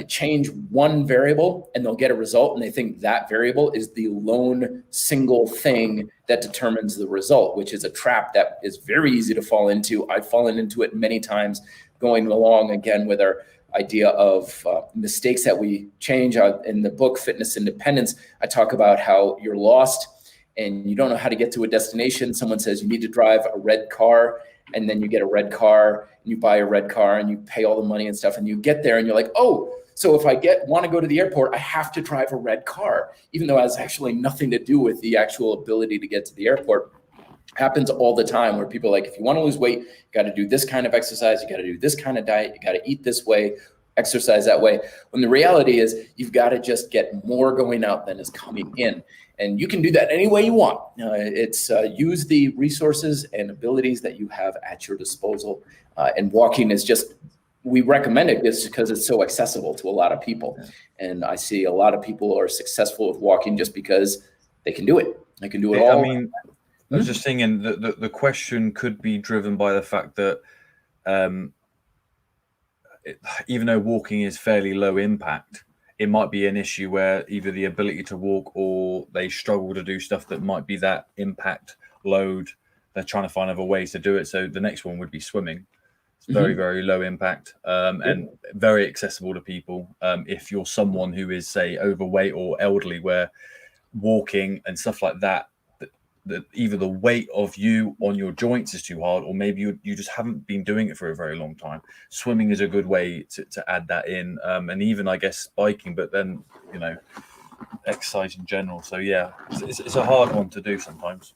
change one variable and they'll get a result, and they think that variable is the lone single thing that determines the result, which is a trap that is very easy to fall into. I've fallen into it many times, going along again with our idea of mistakes that we change. In the book Fitness Independence, I talk about how you're lost and you don't know how to get to a destination. Someone says you need to drive a red car, and then you get a red car and you buy a red car and you pay all the money and stuff, and you get there and you're like, oh, so if I want to go to the airport, I have to drive a red car, even though it has actually nothing to do with the actual ability to get to the airport. Happens all the time where people are like, if you want to lose weight, you got to do this kind of exercise, you got to do this kind of diet, you got to eat this way, exercise that way. When the reality is you've got to just get more going out than is coming in. And you can do that any way you want. It's use the resources and abilities that you have at your disposal. And walking is just, we recommend it just because it's so accessible to a lot of people. And I see a lot of people are successful with walking just because they can do it. They can do it all. I mean, I was just thinking that the question could be driven by the fact that even though walking is fairly low impact, it might be an issue where either the ability to walk or they struggle to do stuff that might be that impact load. They're trying to find other ways to do it. So the next one would be swimming. It's very, very low impact and very accessible to people. If you're someone who is, say, overweight or elderly, where walking and stuff like that either the weight of you on your joints is too hard, or maybe you just haven't been doing it for a very long time. Swimming is a good way to add that in, and even I guess biking, but then exercise in general. So yeah, it's a hard one to do sometimes.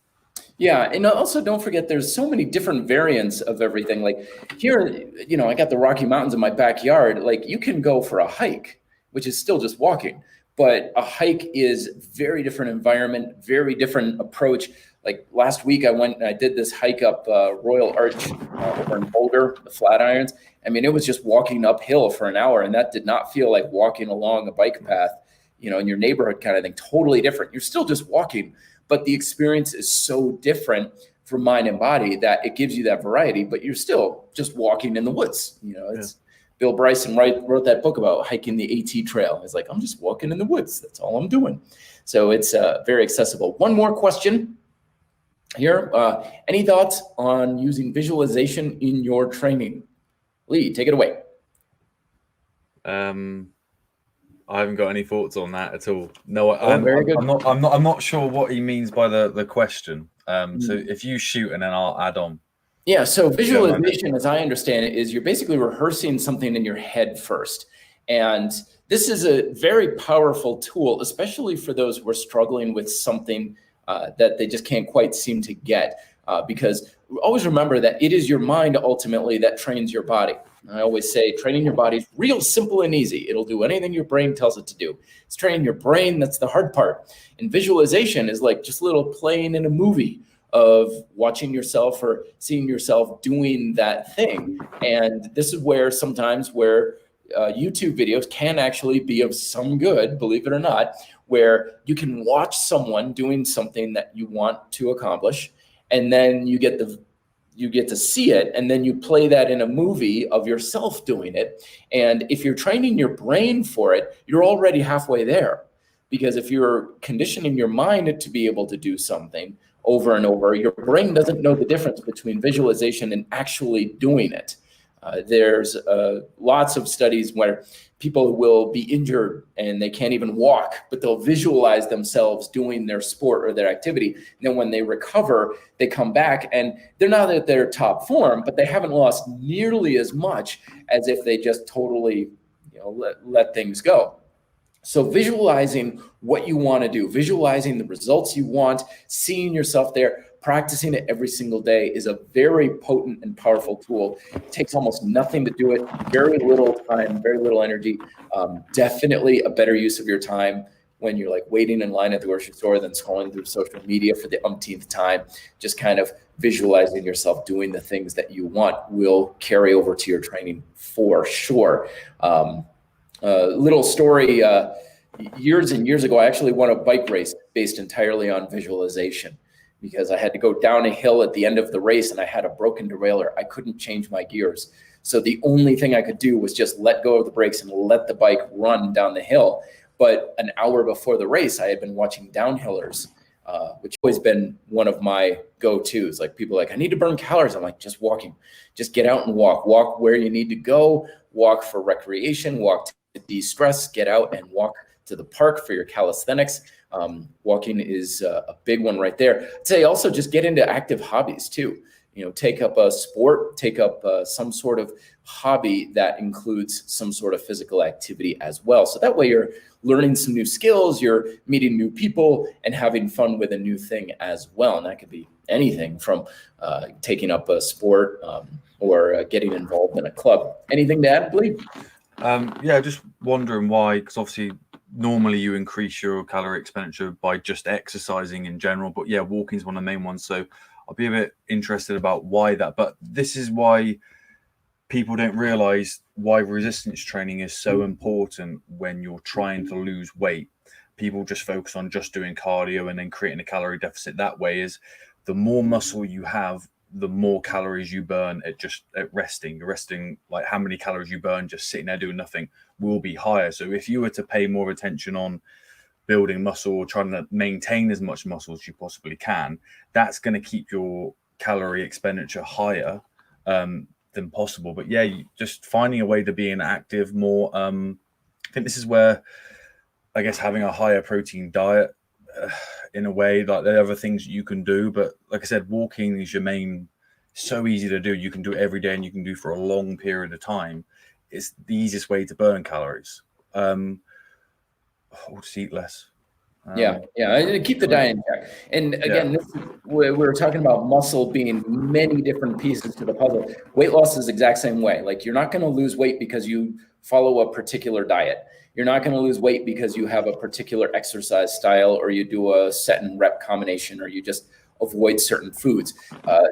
Yeah, and also don't forget there's so many different variants of everything. Like here, I got the Rocky Mountains in my backyard. Like you can go for a hike, which is still just walking, but a hike is very different environment, very different approach. Like last week I went and I did this hike up Royal Arch over in Boulder, the Flatirons. I mean, it was just walking uphill for an hour, and that did not feel like walking along a bike path, in your neighborhood kind of thing. Totally different. You're still just walking, but the experience is so different for mind and body that it gives you that variety, but you're still just walking in the woods. It's Bill Bryson wrote that book about hiking the AT trail. It's like, I'm just walking in the woods. That's all I'm doing. So it's very accessible. One more question here. Any thoughts on using visualization in your training? Lee, take it away. I haven't got any thoughts on that at all. No, very good. I'm not sure what he means by the question. So if you shoot and then I'll add on. Yeah, so visualization, as I understand it, is you're basically rehearsing something in your head first. And this is a very powerful tool, especially for those who are struggling with something that they just can't quite seem to get. Because always remember that it is your mind ultimately that trains your body. I always say training your body is real simple and easy. It'll do anything your brain tells it to do. It's training your brain that's the hard part. And visualization is like just a little playing in a movie of watching yourself or seeing yourself doing that thing. And this is where sometimes YouTube videos can actually be of some good, believe it or not, where you can watch someone doing something that you want to accomplish, and then you get to see it, and then you play that in a movie of yourself doing it. And if you're training your brain for it, you're already halfway there. Because if you're conditioning your mind to be able to do something over and over, your brain doesn't know the difference between visualization and actually doing it. There's lots of studies where people will be injured and they can't even walk, but they'll visualize themselves doing their sport or their activity. And then when they recover, they come back and they're not at their top form, but they haven't lost nearly as much as if they just totally let things go. So visualizing what you want to do, visualizing the results you want, seeing yourself there, practicing it every single day is a very potent and powerful tool. It takes almost nothing to do it, very little time, very little energy. Definitely a better use of your time when you're like waiting in line at the grocery store than scrolling through social media for the umpteenth time. Just kind of visualizing yourself doing the things that you want will carry over to your training for sure. Little story, years and years ago, I actually won a bike race based entirely on visualization, because I had to go down a hill at the end of the race and I had a broken derailleur. I couldn't change my gears. So the only thing I could do was just let go of the brakes and let the bike run down the hill. But an hour before the race, I had been watching downhillers, which has always been one of my go-tos. Like people are like, I need to burn calories. I'm like, just walking, just get out and walk where you need to go, walk for recreation, walk to de-stress, get out and walk to the park for your calisthenics. Walking is a big one right there. I'd say also just get into active hobbies too. Take up a sport, take up some sort of hobby that includes some sort of physical activity as well. So that way you're learning some new skills, you're meeting new people and having fun with a new thing as well. And that could be anything from taking up a sport or getting involved in a club. Anything to add, Lee? Yeah, just wondering why, because obviously normally you increase your calorie expenditure by just exercising in general, but yeah, walking is one of the main ones. So I'll be a bit interested about why that, but this is why people don't realize why resistance training is so important when you're trying to lose weight. People just focus on just doing cardio and then creating a calorie deficit that way. Is the more muscle you have, the more calories you burn at resting. You're resting, like how many calories you burn just sitting there doing nothing will be higher. So if you were to pay more attention on building muscle or trying to maintain as much muscle as you possibly can, that's going to keep your calorie expenditure higher than possible. But yeah, just finding a way to be active more. I think this is where I guess having a higher protein diet in a way. Like there are other things you can do, but like I said, walking is your main. So easy to do. You can do it every day, and you can do for a long period of time. It's the easiest way to burn calories. Or just eat less. Yeah, keep the diet in check. And again, we were talking about muscle being many different pieces to the puzzle. Weight loss is the exact same way. Like you're not going to lose weight because you follow a particular diet. You're not going to lose weight because you have a particular exercise style, or you do a set and rep combination, or you just avoid certain foods.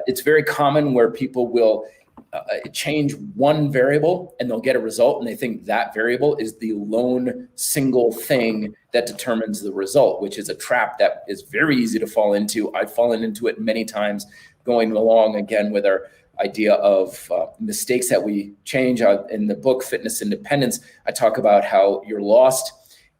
It's very common where people will change one variable and they'll get a result, and they think that variable is the lone single thing that determines the result, which is a trap that is very easy to fall into. I've fallen into it many times, going along again with our idea of mistakes that we change. In the book Fitness Independence, I talk about how you're lost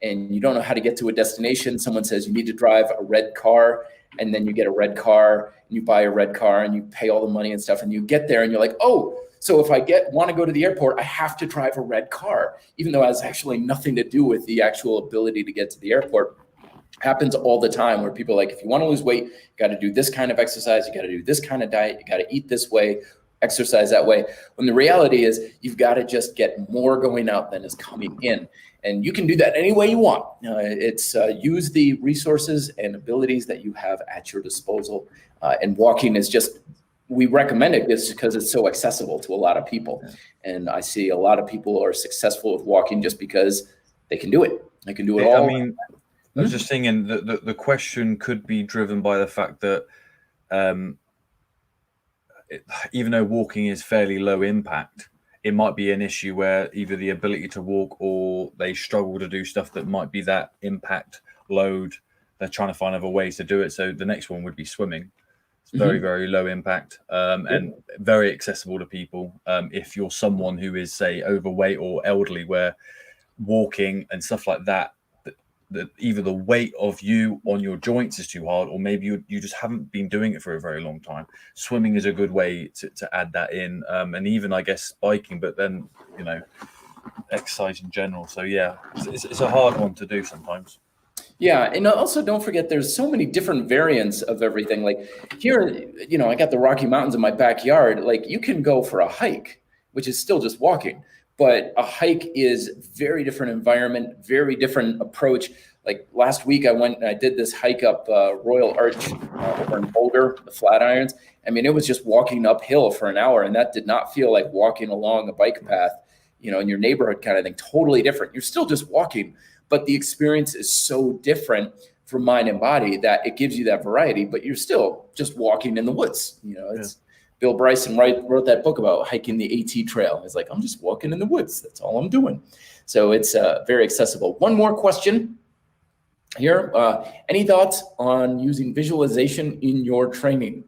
and you don't know how to get to a destination. Someone says you need to drive a red car, and then you get a red car and you buy a red car and you pay all the money and stuff, and you get there and you're like, oh, so if I want to go to the airport, I have to drive a red car, even though it has actually nothing to do with the actual ability to get to the airport. Happens all the time where people are like, if you want to lose weight, you got to do this kind of exercise, you got to do this kind of diet, you got to eat this way, exercise that way. When the reality is you've got to just get more going out than is coming in. And you can do that any way you want. It's use the resources and abilities that you have at your disposal. And walking is just, we recommend it just because it's so accessible to a lot of people. And I see a lot of people are successful with walking just because they can do it. They can do it all. I mean, I was just thinking that the question could be driven by the fact that even though walking is fairly low impact, it might be an issue where either the ability to walk or they struggle to do stuff that might be that impact load. They're trying to find other ways to do it. So the next one would be swimming. It's very, very low impact and very accessible to people. If you're someone who is, say, overweight or elderly, where walking and stuff like that, that either the weight of you on your joints is too hard, or maybe you just haven't been doing it for a very long time. Swimming is a good way to add that in, and even I guess biking, but then exercise in general. So yeah, it's a hard one to do sometimes. Yeah, and also don't forget there's so many different variants of everything. Like here, I got the Rocky Mountains in my backyard. Like you can go for a hike, which is still just walking. But a hike is very different environment, very different approach. Like last week I went and I did this hike up Royal Arch over in Boulder, the Flatirons. I mean, it was just walking uphill for an hour, and that did not feel like walking along a bike path, in your neighborhood kind of thing. Totally different. You're still just walking, but the experience is so different for mind and body that it gives you that variety, but you're still just walking in the woods. It's Bill Bryson wrote that book about hiking the AT trail. It's like, I'm just walking in the woods. That's all I'm doing. So it's very accessible. One more question here. Any thoughts on using visualization in your training?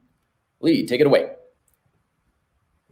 Lee, take it away.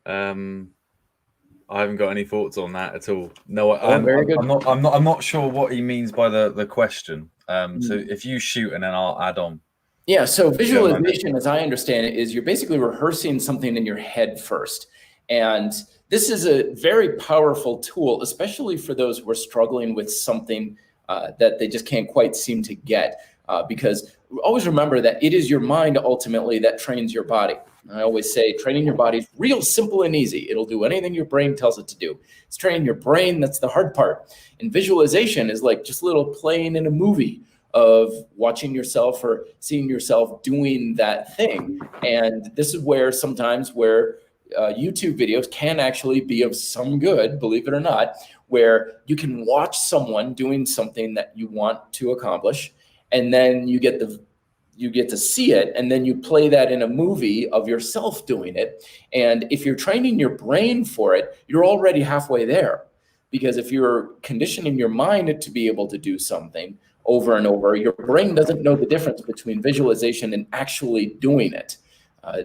I haven't got any thoughts on that at all. No, very good. I'm not sure what he means by the question. So if you shoot and then I'll add on. Yeah, so visualization, as I understand it, is you're basically rehearsing something in your head first. And this is a very powerful tool, especially for those who are struggling with something that they just can't quite seem to get. Because always remember that it is your mind ultimately that trains your body. I always say training your body is real simple and easy. It'll do anything your brain tells it to do. It's training your brain, that's the hard part. And visualization is like just a little playing in a movie of watching yourself or seeing yourself doing that thing. And this is where sometimes YouTube videos can actually be of some good, believe it or not, where you can watch someone doing something that you want to accomplish, and then you get to see it, and then you play that in a movie of yourself doing it. And if you're training your brain for it, you're already halfway there. Because if you're conditioning your mind to be able to do something over and over, your brain doesn't know the difference between visualization and actually doing it.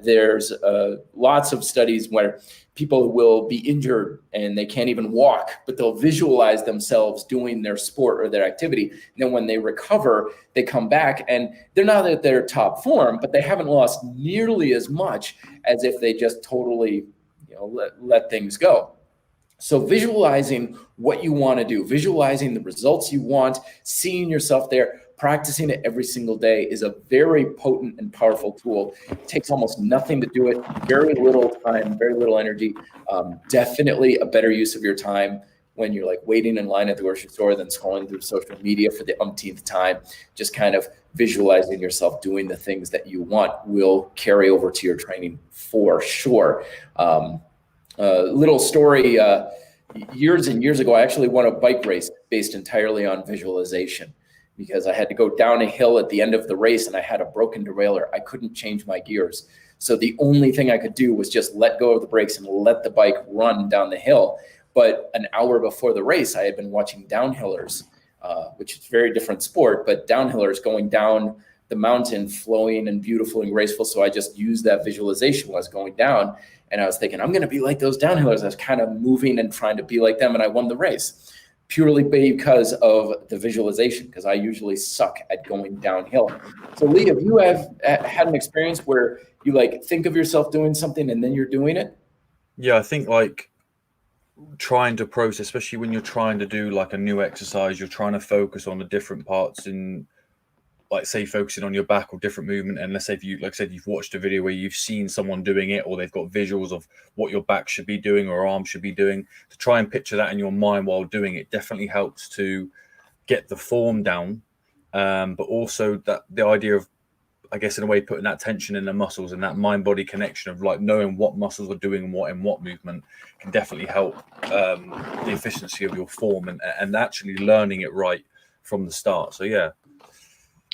There's lots of studies where people will be injured and they can't even walk, but they'll visualize themselves doing their sport or their activity. And then when they recover, they come back and they're not at their top form, but they haven't lost nearly as much as if they just totally let things go. So visualizing what you want to do, visualizing the results you want, seeing yourself there, practicing it every single day is a very potent and powerful tool. It takes almost nothing to do it, very little time, very little energy. Definitely a better use of your time when you're like waiting in line at the grocery store than scrolling through social media for the umpteenth time. Just kind of visualizing yourself doing the things that you want will carry over to your training for sure. Little story, years and years ago, I actually won a bike race based entirely on visualization, because I had to go down a hill at the end of the race and I had a broken derailleur. I couldn't change my gears. So the only thing I could do was just let go of the brakes and let the bike run down the hill. But an hour before the race, I had been watching downhillers, which is a very different sport, but downhillers going down the mountain, flowing and beautiful and graceful. So I just used that visualization while I was going down. And I was thinking, I'm going to be like those downhillers. I was kind of moving and trying to be like them. And I won the race purely because of the visualization, because I usually suck at going downhill. So Lee, have you had an experience where you like think of yourself doing something and then you're doing it? Yeah, I think like trying to process, especially when you're trying to do like a new exercise, you're trying to focus on the different parts in, like, say, focusing on your back or different movement. And let's say if you, like I said, you've watched a video where you've seen someone doing it, or they've got visuals of what your back should be doing or arm should be doing, to try and picture that in your mind while doing it definitely helps to get the form down. But also that the idea of, I guess, in a way, putting that tension in the muscles and that mind-body connection of like knowing what muscles are doing what in what movement can definitely help the efficiency of your form and actually learning it right from the start. So yeah.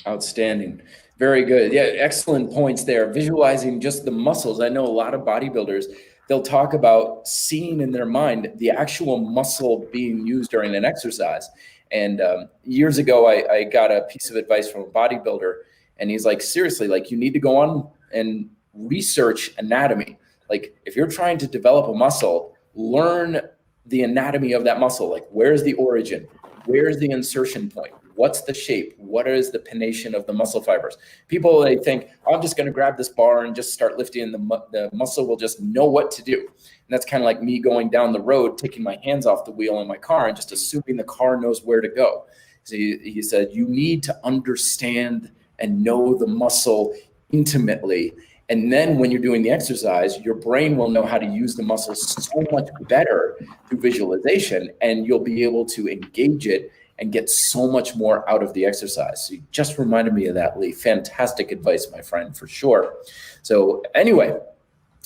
Outstanding. Very good. Yeah, excellent points there. Visualizing just the muscles. I know a lot of bodybuilders, they'll talk about seeing in their mind the actual muscle being used during an exercise. And years ago, I got a piece of advice from a bodybuilder, and he's like, seriously, like you need to go on and research anatomy. Like if you're trying to develop a muscle, learn the anatomy of that muscle. Like where's the origin? Where's the insertion point? What's the shape? What is the pination of the muscle fibers? People, they think, oh, I'm just going to grab this bar and just start lifting, and the muscle will just know what to do. And that's kind of like me going down the road, taking my hands off the wheel in my car and just assuming the car knows where to go. So he said, you need to understand and know the muscle intimately. And then when you're doing the exercise, your brain will know how to use the muscle so much better through visualization, and you'll be able to engage it and get so much more out of the exercise. So you just reminded me of that, Lee. Fantastic advice, my friend, for sure. So anyway,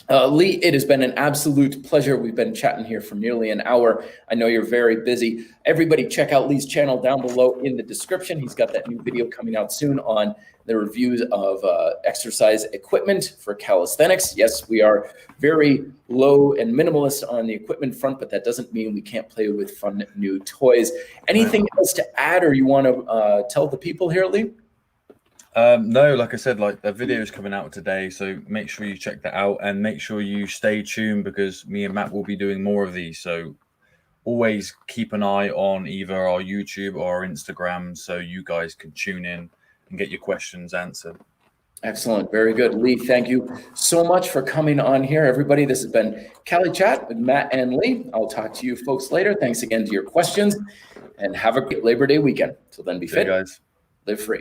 Lee, it has been an absolute pleasure. We've been chatting here for nearly an hour. I know you're very busy. Everybody check out Lee's channel down below in the description. He's got that new video coming out soon on the reviews of exercise equipment for calisthenics. Yes, we are very low and minimalist on the equipment front, but that doesn't mean we can't play with fun new toys. Anything else to add, or you want to tell the people here, Lee? No, like I said, like the video is coming out today, so make sure you check that out and make sure you stay tuned, because me and Matt will be doing more of these. So always keep an eye on either our YouTube or our Instagram so you guys can tune in and get your questions answered. Excellent. Very good. Lee, thank you so much for coming on here. Everybody, this has been Cali-Chat with Matt and Lee. I'll talk to you folks later. Thanks again to your questions, and have a great Labor Day weekend. Till then, be fit, guys. Live free.